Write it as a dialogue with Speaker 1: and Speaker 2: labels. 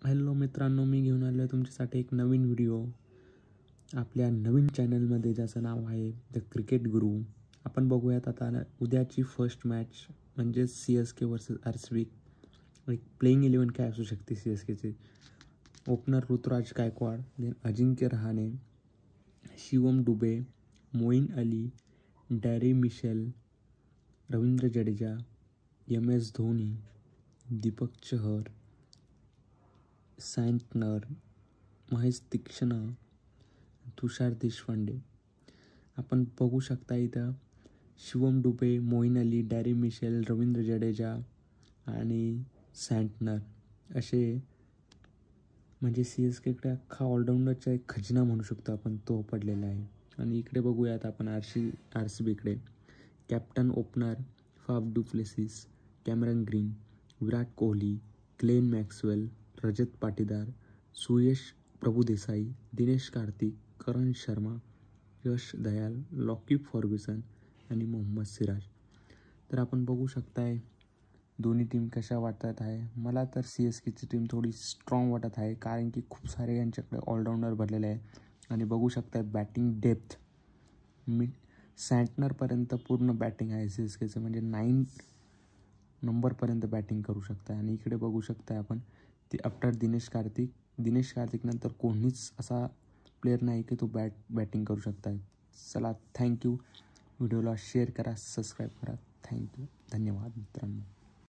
Speaker 1: Hello मित्रांनो, मी घेऊन आलो आहे तुमच्यासाठी एक नवीन व्हिडिओ आपल्या नवीन चॅनलमध्ये, ज्याचं नाव आहे द क्रिकेट गुरु. आपण बघूयात आता उद्याची फर्स्ट मॅच म्हणजे CSK वर्सेस RCB. एक प्लेइंग 11 काय असू शकते CSKचे. Opener Ruturaj Gaikwad, then Ajinkya Rahane, Shivam Dube, Moeen Ali, Daryl Mitchell, Ravindra Jadeja, MS Dhoni, Deepak Chahar, Santner, Maheesh Theekshana, Tushar Deshpande. आपण बघू शकता इथं शिवम दुबे, मोईन अली, डॅरी मिशेल, रवींद्र जडेजा आणि सँटनर असे म्हणजे CSKकडे अख्खा ऑलराऊंडरचा एक खजिना म्हणू शकतो आपण, तो पडलेला आहे. आणि इकडे बघूयात आपण RCBकडे captain opener Faf du Plessis, Cameron Green, Virat Kohli, Glenn Maxwell, Rajat Patidar, Suyash Prabhudessai, Dinesh Karthik, Karan Sharma, Yash Dayal, Lockie Ferguson आणि मोहम्मद सिराज. तर आपण बघू शकताय दोन्ही टीम कशा वाटत आहे. मला तर CSKची टीम थोडी स्ट्रॉंग वाटत आहे, कारण की खूप सारे यांच्याकडे ऑलराऊंडर भरलेले आहे. आणि बघू शकताय बॅटिंग डेप्थ सँटनरपर्यंत पूर्ण बॅटिंग आहे CSKचं, म्हणजे 9 नंबरपर्यंत बॅटिंग करू शकता. आणि इकडे बघू शकता आपण ती आफ्टर दिनेश कार्तिक नंतर कोणीच असा प्लेअर नाही की तो बॅटिंग करू शकता. चला, थँक्यू. व्हिडिओला शेअर करा, सबस्क्राईब करा. थँक्यू, धन्यवाद मित्रांनो.